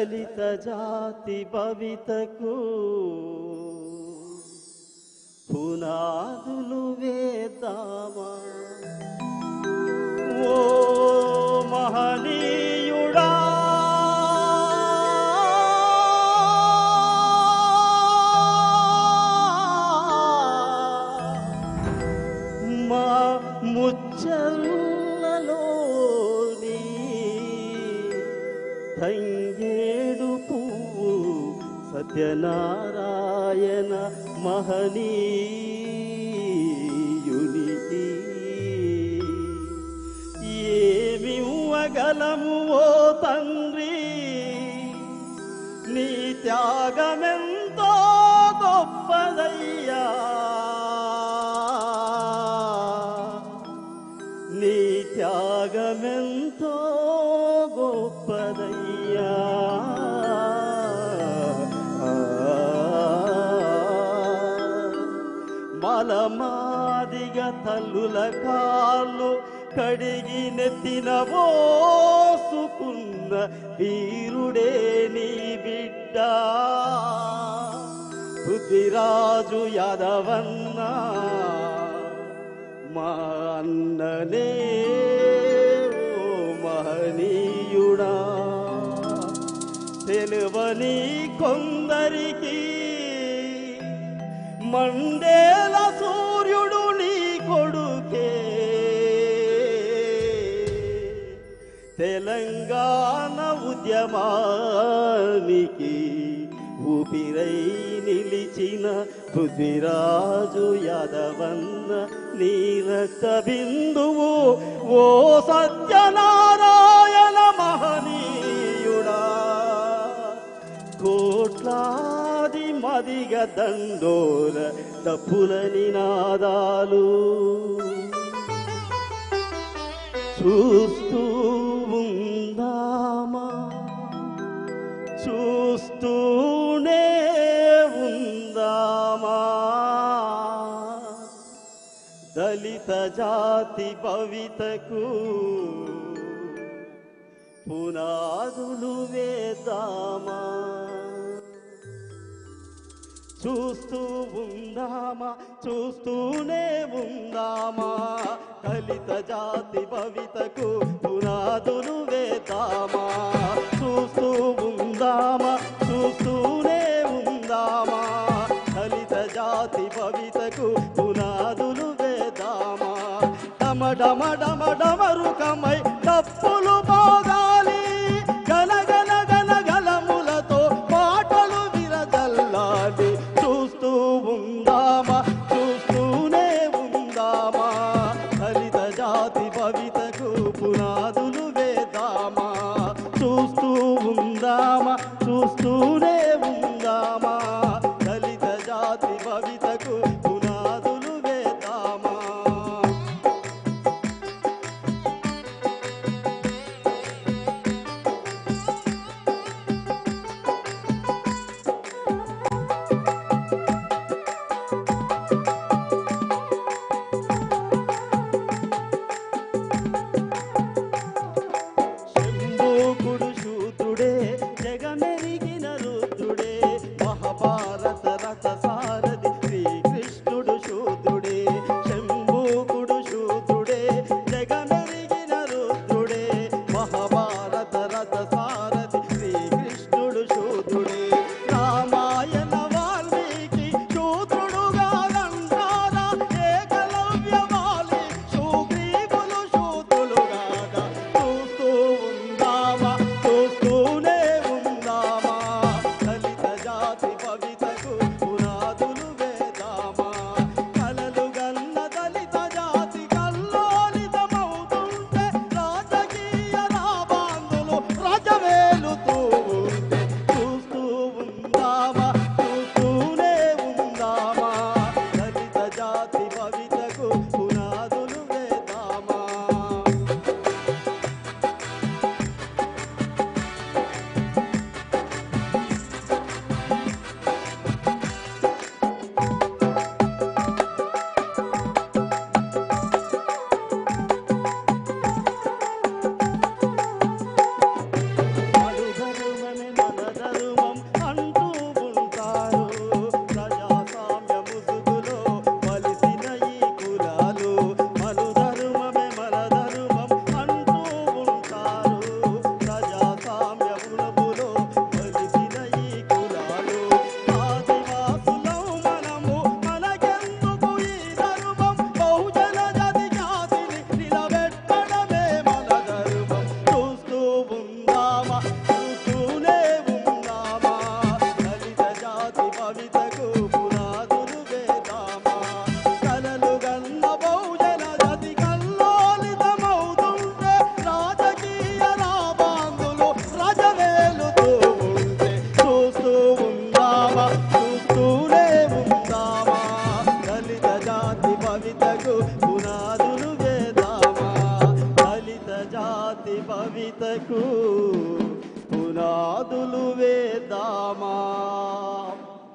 దళిత జాతి భవితకు పునాదులు వేద్దామా ఓ మహనీయుడా మా ముచ్చల్లోని తంగేడు పువ్వు సత్యనారాయణ మహనీయునికి ఏమివ్వగలము ఓ తండ్రి నీ త్యాగమెంతో గొప్పదయ్యా నీ త్యాగమెంతో గొప్పదయ్యా మలమాదిగ తల్లుల కాళ్ళు కడిగి నెత్తిన పోసుకున్న వీరుడే నీ బిడ్డ పృథ్వీరాజు యాదవన్న మా అన్ననే ఓ మహనీయుడా తెలువని కొందరికి మండేల సూర్యుడు నీ కొడుకే తెలంగాణ ఉద్యమానికి ఊపిరై నిలిచిన పృథ్వీరాజు యాదవన్న నీ రక్త బిందువు ఓ సత్యనారాయణ మహనీయుడా కోట్లాది మదిగ దండోల డప్పుల నినాదాలు చూస్తూ ఉందామా చూస్తూనే ఉందామా దళిత జాతి భవితకు పునాదులు వేద్దామా చూస్తూ ఉందామా చూస్తూనే ఉందామా దళిత జాతి భవితకు పునాదులు వేద్దామా చూస్తూ ఉందామా చూస్తూనే ఉందామా దళిత జాతి భవితకు పునాదులు వేద్దామా డమ డమ డమ డమరుకమై డప్పులు మోగాలి గల గల గల గలములతో పాటలు విరజల్లాలి చూస్తూ ఉందామా చూస్తూనే ఉందామా దళిత జాతి భవితకు పునాదులు వేద్దామా చూస్తూ ఉందామా చూస్తూనే ఉందామా దళిత జాతి భవితకు పునాదులు వేద్దామా జాతి భవితకు పునాదులు వేద్దామా.